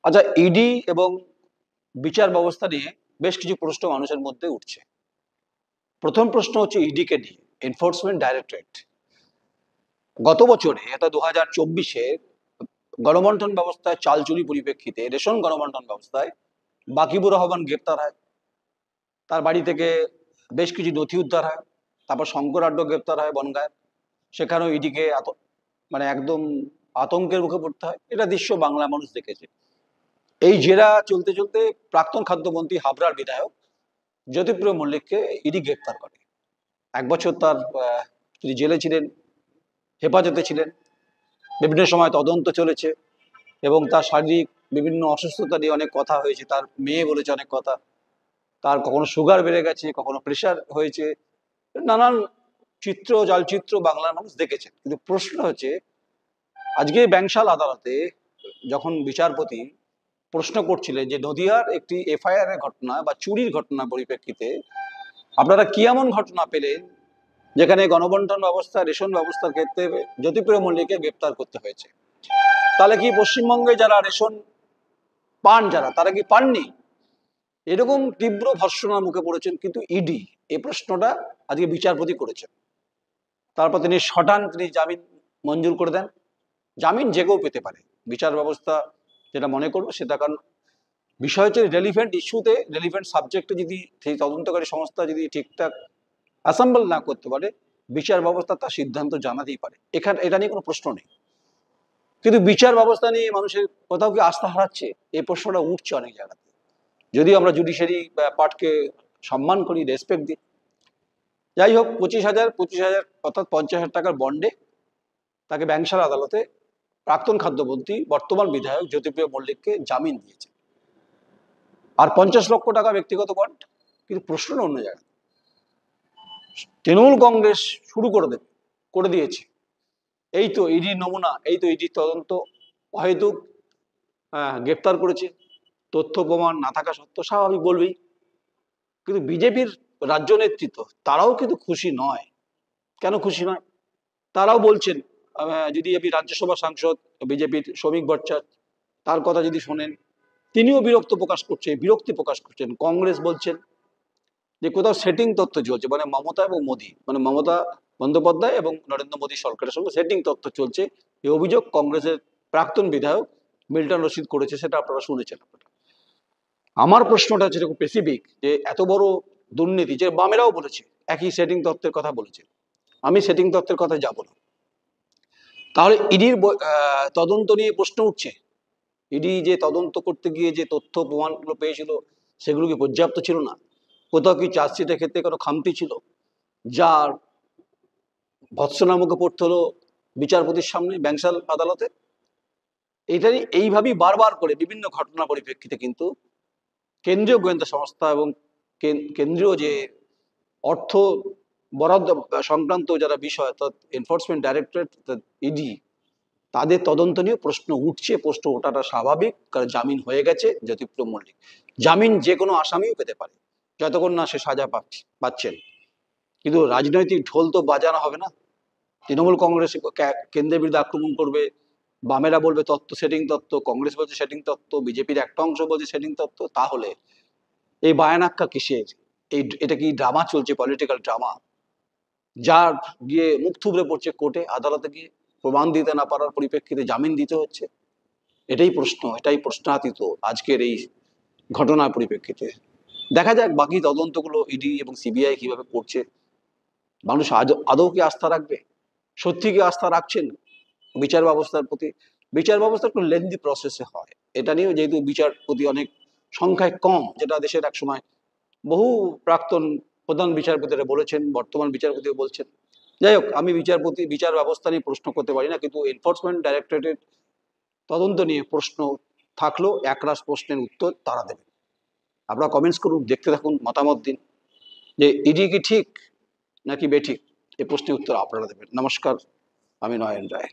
আচ্ছা, ইডি এবং বিচার ব্যবস্থা নিয়ে বেশ কিছু প্রশ্ন মানুষের মধ্যে উঠছে। প্রথম প্রশ্ন হচ্ছে ইডিকে নিয়ে, এনফোর্সমেন্ট ডাইরেক্টরেট। গত বছরে অর্থাৎ 2024-এ গণবন্টন ব্যবস্থায় চালচুরি পরিপ্রেক্ষিতে রেশন গণবন্টন ব্যবস্থায় বাকিবুর রহমান গ্রেপ্তার হয়, তার বাড়ি থেকে বেশ কিছু নথি উদ্ধার হয়, তারপর শঙ্কর আড্ড গ্রেপ্তার হয় বনগাঁয়, সেখানেও ইডিকে মানে একদম আতঙ্কের মুখে পড়তে হয়। এটা দৃশ্য বাংলা মানুষ দেখেছে। এই জেরা চলতে চলতে প্রাক্তন খাদ্যমন্ত্রী হাবড়ার বিধায়ক জ্যোতিপ্রিয় মল্লিককে ইডি গ্রেপ্তার করে। 1 বছর তিনি জেলে ছিলেন, হেফাজতে ছিলেন, বিভিন্ন সময় তদন্ত চলেছে এবং তার শারীরিক বিভিন্ন অসুস্থতা নিয়ে অনেক কথা হয়েছে। তার মেয়ে বলেছে অনেক কথা, তার কখনো সুগার বেড়ে গেছে, কখনো প্রেশার হয়েছে, নানান জালচিত্র বাংলার মানুষ দেখেছেন। কিন্তু প্রশ্ন হচ্ছে, আজকে ব্যাংশাল আদালতে যখন বিচারপতি প্রশ্ন করছিলেন যে নদিয়ার একটি এফআইআর এর ঘটনা বা চুরির ঘটনা পরিপ্রেক্ষিতে আপনারা কি এমন ঘটনা পেলেন যেখানে গণবন্টন ব্যবস্থা, রেশন ব্যবস্থার ক্ষেত্রে জ্যোতিপ্রিয় মল্লিককে গ্রেপ্তার করতে হয়েছে, তাহলে কি পশ্চিমবঙ্গে যারা রেশন পান তারা কি পাননি? এরকম তীব্র ভর্ৎসনার মুখে পড়েছেন কিন্তু ইডি। এই প্রশ্নটা আজকে বিচারপতি করেছেন। তারপর তিনি জামিন মঞ্জুর করে দেন। জামিন যে কেউ পেতে পারে, বিচার ব্যবস্থা যেটা মনে করবো সেটা। কারণ বিষয় হচ্ছে রেলিভেন্ট ইস্যুতে, রেলিভেন্ট সাবজেক্টে যদি সেই তদন্তকারী সংস্থা যদি ঠিকঠাক অ্যাসেম্বল না করতে পারে, বিচার ব্যবস্থা তার সিদ্ধান্ত জানাতেই পারে। এখানে এটা নিয়ে কোনো প্রশ্ন নেই। কিন্তু বিচার ব্যবস্থা নিয়ে মানুষের কোথাও কি আস্থা হারাচ্ছে, এই প্রশ্নটা উঠছে অনেক জায়গাতে। যদিও আমরা জুডিশিয়ারি পার্টকে সম্মান করি, রেসপেক্ট দিই। যাই হোক, 25,000 অর্থাৎ 50,000 টাকার বন্ডে তাকে ব্যাংশাল আদালতে প্রাক্তন খাদ্যমন্ত্রী বর্তমান বিধায়ক জ্যোতিপ্রিয় মল্লিককে জামিন দিয়েছে, আর 50 লক্ষ টাকা ব্যক্তিগত বন্ড। কিন্তু প্রশ্নটা অন্য জায়গায়। তৃণমূল কংগ্রেস শুরু করে দিয়েছে। এই তো ইডির নমুনা, এই তো ইডির তদন্ত, অহেতুক গ্রেপ্তার করেছে, তথ্য প্রমাণ না থাকা সত্ত্বেও স্বাভাবিক বলবেই। কিন্তু বিজেপির রাজ্য নেতৃত্ব তারাও কিন্তু খুশি নয়। কেন খুশি নয়? তারাও বলছেন, যদি আপনি রাজ্যসভা সাংসদ বিজেপির শ্রমিক ভট্টাচার্য, তার কথা যদি শোনেন, তিনিও বিরক্তি প্রকাশ করছেন। কংগ্রেস বলছেন যে কোথাও সেটিং তথ্য চলছে, মানে মমতা এবং মোদী, মানে মমতা বন্দ্যোপাধ্যায় এবং নরেন্দ্র মোদী সরকারের সঙ্গে সেটিং তথ্য চলছে। এই অভিযোগ কংগ্রেসের প্রাক্তন বিধায়ক মিল্টন রশিদ করেছে, সেটা আপনারা শুনেছেন। আমার প্রশ্নটা হচ্ছে খুব স্পেসিফিক, যে এত বড় দুর্নীতি, যে বামেরাও বলেছে, একই সেটিং তথ্যের কথা বলেছে, আমি সেটিং তথ্যের কথা যাব না। তাহলে ইডির তদন্ত নিয়ে প্রশ্ন উঠছে, ইডি যে তদন্ত করতে গিয়ে যে তথ্য প্রমাণগুলো পেয়েছিল সেগুলো কি পর্যাপ্ত ছিল না? কোথাও কি চার্জশিটের ক্ষেত্রে কোনো খামতি ছিল, যার ভৎসনার মুখে পড়তে হলো বিচারপতির সামনে ব্যাংশাল আদালতে? এটাই এইভাবেই বারবার করে বিভিন্ন ঘটনা পরিপ্রেক্ষিতে কিন্তু কেন্দ্রীয় গোয়েন্দা সংস্থা এবং কেন্দ্রীয় যে অর্থ বরাদ্দ সংক্রান্ত যারা বিষয়, অর্থাৎ এনফোর্সমেন্ট ডাইরেক্টরেট, ইডি, তাদের তদন্ত নিয়ে প্রশ্ন উঠছে। প্রশ্ন ওঠাটা স্বাভাবিক, কারণ জামিন হয়ে গেছে জ্যোতিপ্রিয় মল্লিক। জামিন যে কোনো আসামিও পেতে পারে, যতক্ষণ না সে সাজা পাচ্ছেন। কিন্তু রাজনৈতিক ঢোল তো বাজানো হবে না। তৃণমূল কংগ্রেস কেন্দ্রের বিরুদ্ধে আক্রমণ করবে, বামেরা বলবে তত্ত্ব সেটিং তত্ত্ব, কংগ্রেস বলছে সেটিং তত্ত্ব, বিজেপির একটা অংশ বলছে সেটিং তত্ত্ব। তাহলে এই বায়ানাক্কা কিসের? এটা কি ড্রামা চলছে, পলিটিক্যাল ড্রামা, যার গিয়ে মুখ থুবড়ে পড়ছে কোর্টে, আদালতে গিয়ে প্রমাণ দিতে না পারার পরিপ্রেক্ষিতে জামিন দিতে হচ্ছে? এটাই প্রশ্নাতীত আজকের এই ঘটনার পরিপ্রেক্ষিতে। দেখা যাক বাকি তদন্তগুলো ইডি এবং সিবিআই কিভাবে করছে। মানুষ আদৌ কি আস্থা রাখবে? সত্যি কি আস্থা রাখছেন বিচার ব্যবস্থার প্রতি? বিচার ব্যবস্থা একটু লেন্দি প্রসেসে হয়। এটা নিয়েও যেহেতু বিচারপতি অনেক সংখ্যায় কম, যেটা দেশের এক সময় বহু প্রাক্তন প্রধান বিচারপতিরা বলেছেন, বর্তমান বিচারপতিও বলছেন। যাই হোক, আমি বিচার ব্যবস্থা নিয়ে প্রশ্ন করতে পারি না, কিন্তু এনফোর্সমেন্ট ডাইরেক্টরেটের তদন্ত নিয়ে প্রশ্ন থাকলেও একরাশ প্রশ্নের উত্তর তারা দেবে। আপনারা কমেন্টস করুন, দেখতে থাকুন, মতামত দিন যে ইডি কি ঠিক নাকি বেঠিক। এই প্রশ্নের উত্তর আপনারা দেবেন। নমস্কার, আমি নয়ন রায়।